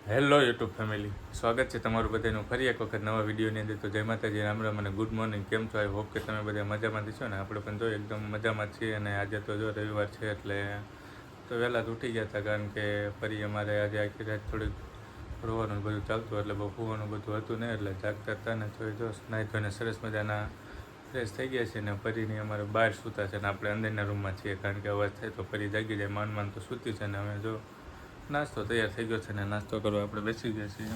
Hello YouTube family, સ્વાગત છે તમારું બધાનું ફરી એક વખત નવા વિડીયોની અંદર. તો જય માતાજી, રામ રામ અને ગુડ મોર્નિંગ. કેમ છો? આઈ હોપ કે તમે બધા મજામાં છો ને. આપણે પણ જો એકદમ મજામાં છીએ. અને આજે તો જો રવિવાર છે એટલે તો વહેલા જ ઉઠી ગયા હતા, કારણ કે ફરી અમારે આજે આખી રાત થોડીક રોવાનું બધું ચાલતું, એટલે બહુ હોવાનું બધું હતું ને, એટલે જાગતા હતા ને. જો નાહી ધોઈને સરસ મજાના ફ્રેશ થઈ ગયા છે ને ફરીની અમારે બહાર સૂતા છે ને આપણે અંદરના રૂમમાં છીએ, કારણ કે અવાજ થાય તો ફરી જાગી જાય. માંડ તો સૂતી છે ને અમે જો નાસ્તો તૈયાર થઈ ગયો છે ને નાસ્તો કરવા આપણે બેસી ગયા છીએ.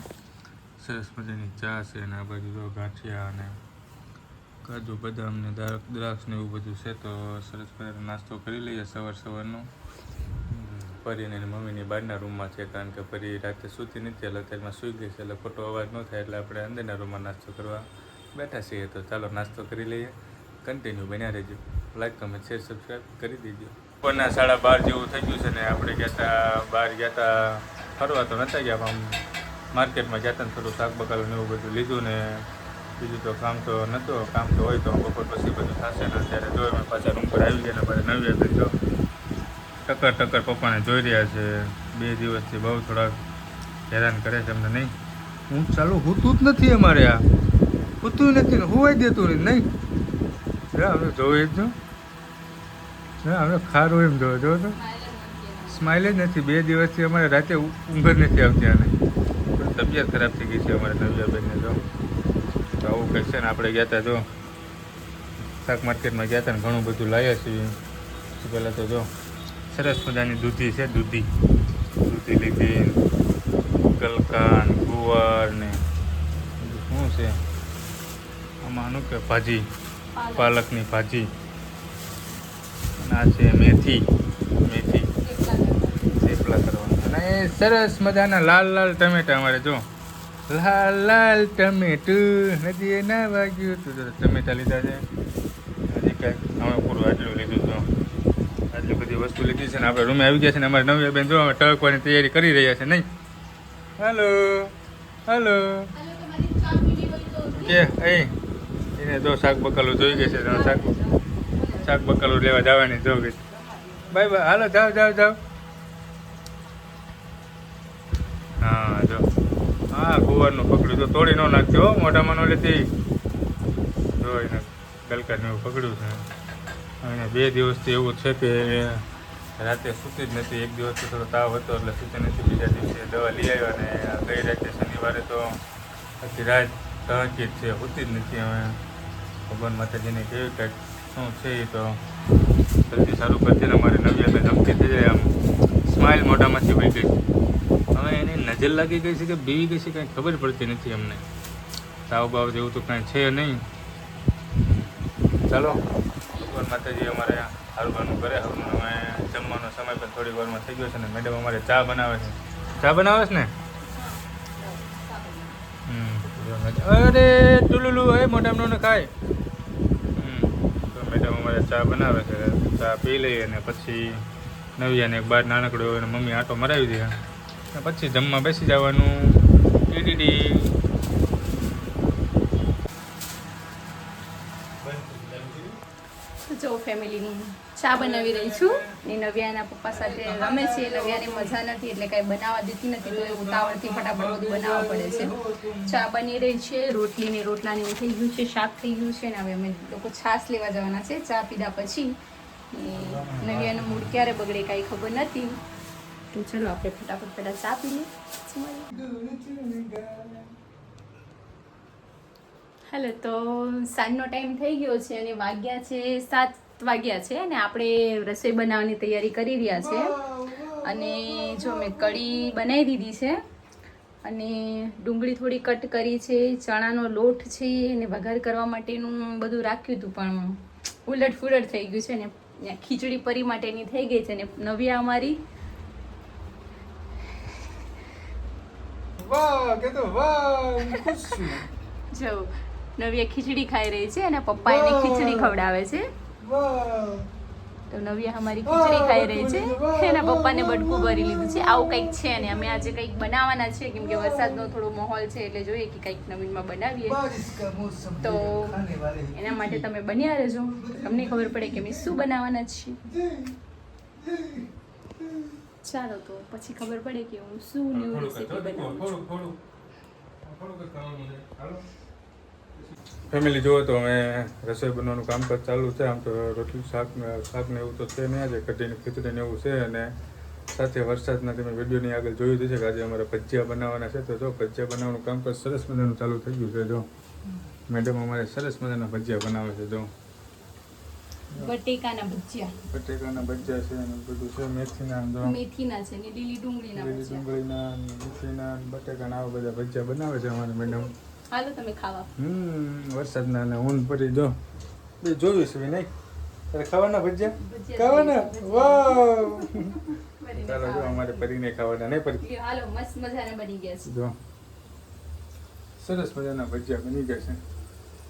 સરસ મજાની ચા છે ને આ બાજુ જો ગાંઠિયા અને કાજુ બદામ ને દ્રાક્ષ ને એવું બધું છે. તો સરસ મજાનો નાસ્તો કરી લઈએ સવારનો. પરીને એની મમ્મીની બહારના રૂમમાં છે, કારણ કે પરી રાતે સૂતી નથી, એટલે અત્યારમાં સૂઈ ગઈ છે, એટલે ખોટો અવાજ ન થાય એટલે આપણે અંદરના રૂમમાં નાસ્તો કરવા બેઠા છીએ. તો ચાલો નાસ્તો કરી લઈએ. કન્ટિન્યુ બન્યા રહેજો. લાઈક, કમેન્ટ, શેર, સબસ્ક્રાઈબ કરી દીજો. બપોરના 12:30 જેવું થઈ ગયું છે ને આપણે બહાર ગયા હતા ફરવા. તો નહોતા ગયા, આમ માર્કેટમાં ગયા હતા ને થોડું શાક બકાલું ને એવું બધું લીધું ને બીજું તો કામ તો નહોતું. કામ તો હોય તો બપોર પછી બધું થશે ને. અત્યારે જો અમે પાછા રૂમ પર આવી ગયા ને પાછા નવી હતી જો ટક્કર પપ્પાને જોઈ રહ્યા છે. 2 દિવસથી બહુ થોડાક હેરાન કરે છે અમને. નહીં હું ચાલુ હોતું જ નથી અમારે, આ હોતું નથી ને હોવાય દેતું નહીં. અમે જોઈ જ જો અમે ખારું એમ જો તો સ્માઇલ જ નથી. 2 દિવસથી અમારે રાતે ઊંઘ જ નથી આવતી. આને તબિયત ખરાબ થઈ ગઈ છે અમારે નવ્યાબેનને. જો તો આવું કંઈક છે ને. આપણે ગયા હતા જો શાક માર્કેટમાં ગયા હતા ને ઘણું બધું લાવ્યા છીએ. પહેલાં તો જો સરસ મજાની દૂધી છે, દૂધી લીધી, ગલકા ને ગુવાર ને શું છે આમાં શું કે ભાજી, પાલકની ભાજી. આ છે મેથી થેપલા કરવાના. અને સરસ મજાના લાલ ટમેટા અમારે જો લાલ ટમેટું નથી ના વાગ્યું તું. ટમેટા લીધા છે. હજી કાંઈક અમે પૂરું આટલું લીધું તો આટલી બધી વસ્તુ લીધી છે ને આપણે રૂમે આવી ગયા છે ને. અમારે નવી બેન જો અમે ટળકવાની તૈયારી કરી રહ્યા છે. નહીં હલો કે એને જો શાક બકાલું જોઈ ગઈ છે. શાક બકાલું લેવા જવાની જો ગઈ. બાય હાલો જાઓ. હા જો હા ગુવારનું પકડ્યું તો તોડી ન નાખજો મોઢામાં ન લેતી. જો એને ગલકાને એવું પકડ્યું છે. અને 2 દિવસથી એવું છે કે રાતે સૂતી જ નથી. 1 દિવસ થોડો તાવ હતો એટલે સૂતી નથી. બીજા દિવસે દવા લઈ આવ્યો અને ગઈ રાતે શનિવારે તો આખી રાત ટહકી જ છે, સૂતી જ નથી. હવે ભગવાન માતાજીને કેવી કંઈક શું છે એ તો જલ્દી સારું કરશે ને. અમારે નવી ધમકી થઈ જાય, આમ સ્માઇલ મોઢામાંથી વહી ગઈ. હવે એની નજર લાગી ગઈ છે કે બીવી ગઈ છે કાંઈ ખબર પડતી નથી અમને. તાવ બાવ જેવું તો કાંઈ છે નહીં. ચાલો ભગવાન માતાજી અમારે હારવાનું કરે. હવે અમે જમવાનો સમય પણ થોડી વારમાં થઈ ગયો છે ને મેડમ અમારે ચા બનાવે છે. ચા બનાવે છે ને? અરે ટુલુલુ એ મોઢામાં ન ખાય. તો મેડમ અમારે ચા બનાવે છે. ચા પી લઈએ અને પછી નવિયાને એક બાર નાનકડો હોય અને મમ્મી આટો મરાવી દે અને પછી જમવા બેસી જવાનું. જો ફેમિલીની ચા બનાવી રહી છું ને નવ્યાના પપ્પા સાથે રમે છે. નવ્યાની મજા નથી એટલે કાંઈ બનાવવા દેતી નથી, તો ઉતાવળથી ફટાફટ બધું બનાવવા પડે છે. ચા બની રહી છે, રોટલાને એવું થઈ ગયું છે, શાક થઈ ગયું છે ને હવે અમે લોકો છાશ લેવા જવાના છે ચા પીધા પછી. નવ્યાનું મૂડ ક્યારે બગડે કાંઈ ખબર નથી. તો ચલો આપણે ફટાફટ પહેલાં ચા પી લઈએ. હેલો, તો સાંજનો ટાઈમ થઈ ગયો છે અને વાગ્યા છે 7 વાગ્યા છે અને આપણે રસોઈ બનાવવાની તૈયારી કરી રહ્યા છે. અને જો મેં કઢી બનાવી દીધી છે અને ડુંગળી થોડી કટ કરી છે, ચણાનો લોટ છે અને વઘાર કરવા માટેનું બધું રાખ્યું હતું પણ ઉલટ થઈ ગયું છે ને ખીચડી પરી માટેની થઈ ગઈ છે. ને નવ્યા અમારી જો નવ્યા ખીચડી ખાઈ રહી છે અને પપ્પા એને ખીચડી ખવડાવે છે. તો નવ્યા અમારી ખીચડી ખાઈ રહી છે, એના પપ્પાને બટકું ભરી લીધું છે. આવું કંઈક છે ને અમે આજે કંઈક બનાવવાના છે, કેમ કે વરસાદનો થોડો માહોલ છે એટલે જોઈએ કે કંઈક નવીનમાં બનાવીએ. તો એના માટે તમે બન્યા રહેજો, તમને ખબર પડે કે અમે શું બનાવવાના છીએ. ચાલો તો પછી ખબર પડે કે હું શું ન્યૂ રેસીપી બનાવું છું. ફેમિલી જુઓ તો અમે રસોઈ બનાવવાનું કામકાજ ચાલુ છે. આમ તો રોટલી શાક ને એવું તો છે નહીં, આજે કઢીને ખીચડી ને એવું છે. અને સાથે વરસાદના તમે વિડીયોની આગળ જોયું છે કે આજે અમારે ભજીયા બનાવવાના છે. તો જો ભજીયા બનાવવાનું કામકાજ સરસ મજાનું ચાલુ થઈ ગયું છે. જો મેડમ અમારે સરસ મજાના ભજીયા બનાવે છે. જો બટેકાના ભજીયા છે અને બધું છે. મેથીના છે ને લીલી ડુંગળીના ભજીયા. ડુંગળીના, મેથીના, બટેકાના આવા બધા ભજીયા બનાવે છે અમારે મેડમ. હાલો તમે ખાવા. વરસાદના અને ઊન પડી જો બે જોયું છે નહીં તારે ખાવાના ભજીયા ખાવાના. વાવ ચાલો જો અમારે પરીને ખાવાના નહીં પરી. હાલો મસ્ત મજાના બની ગયા છે. જો સરસ મજાના ભજીયા બની ગયા છે.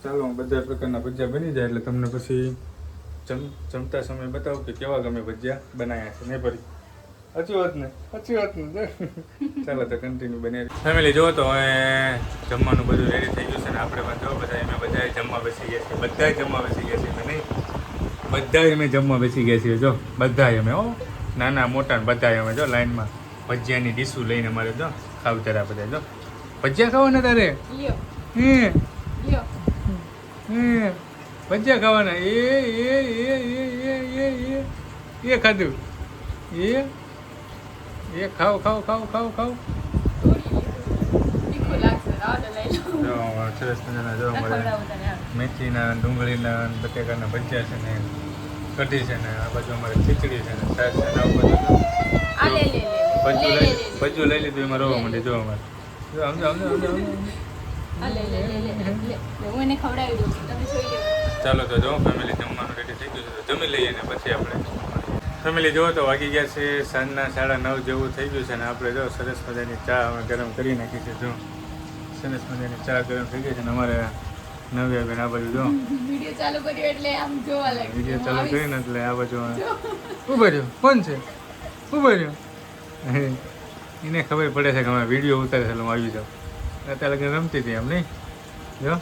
ચાલો બધા પ્રકારના ભજીયા બની જાય એટલે તમને પછી જમતા સમય બતાવું કે કેવા ગમે ભજીયા બનાવ્યા છે નહીં પરી. સાચી વાત ને ચાલો તો કન્ટિન્યુ બને. ફેમિલી જુઓ તો હવે જમવાનું બધું રેડી થઈ ગયું છે ને આપણે પણ જો બધા જમવા બેસી ગયા છીએ. બધા જમવા બેસી ગયા છીએ નહીં, બધા અમે જમવા બેસી ગયા છીએ. જો બધા અમે હો, નાના મોટા બધા અમે જો લાઈનમાં ભજીયાની ડીશું લઈને અમારે જો ખાવતરા બધા. જો ભજીયા ખાવાના તારે ભજીયા ખાવાના એ ખાધું એ ખાવ સરસ મજાના જો અમારે મેથીના, ડુંગળીના, બટેકાના ભજીયા છે ને કઢી છે ને આ બાજુ અમારે ખીચડી છે ને છાશ છે ને આવું બધું લઈ લીધું. એમાં રોવા માંડી જો અમારે ચાલો તો જો ફેમિલી જમવાનું રેડી થઈ ગયું છે. જમી લઈએ ને પછી આપણે ફેમિલી જુઓ તો વાગી ગયા છે સાંજના 9:30 જેવું થઈ ગયું છે ને આપણે જો સરસ મજાની ચા અમે ગરમ કરી નાખી છે. જો સરસ મજાની ચા ગરમ થઈ ગઈ છે ને અમારે નવ્યા બેન આ બાજુ જો વિડિયો ચાલુ કર્યો એટલે આમ જોવા લાગ્યું. વિડીયો ચાલુ કરીને એટલે આ બાજુ ઉભા રહ્યો. કોણ છે ઉભા રહ્યો? એને ખબર પડે છે કે અમે વિડીયો ઉતારે છે એટલે હું આવી જાઉં. અત્યારે લગન રમતી હતી એમ નહીં. જો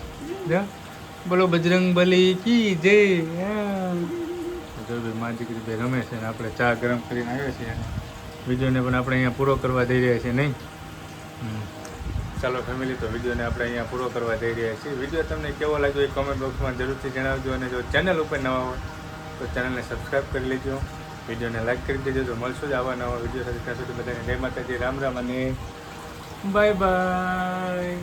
બોલો બજરંગ બલી કી જય. જો ભાઈ મા દીકરી ભાઈ રમે છે ને આપણે ચા ગરમ કરીને આવ્યા છીએ અને વિડીયોને પણ આપણે અહીંયા પૂરો કરવા જઈ રહ્યા છીએ નહીં. ચાલો ફેમિલી તો વિડીયોને આપણે અહીંયા પૂરો કરવા જઈ રહ્યા છીએ. વિડીયો તમને કેવો લાગ્યો એ કોમેન્ટ બોક્સમાં જરૂરથી જણાવજો. અને જો ચેનલ ઉપર નવા હોય તો ચેનલને સબસ્ક્રાઈબ કરી લેજો, વિડીયોને લાઈક કરી દેજો. તો મળશું જ આવા નવા વિડીયો સાથે. ત્યાં સુધી બધાને જય માતાજી, રામ રામ અને બાય બાય.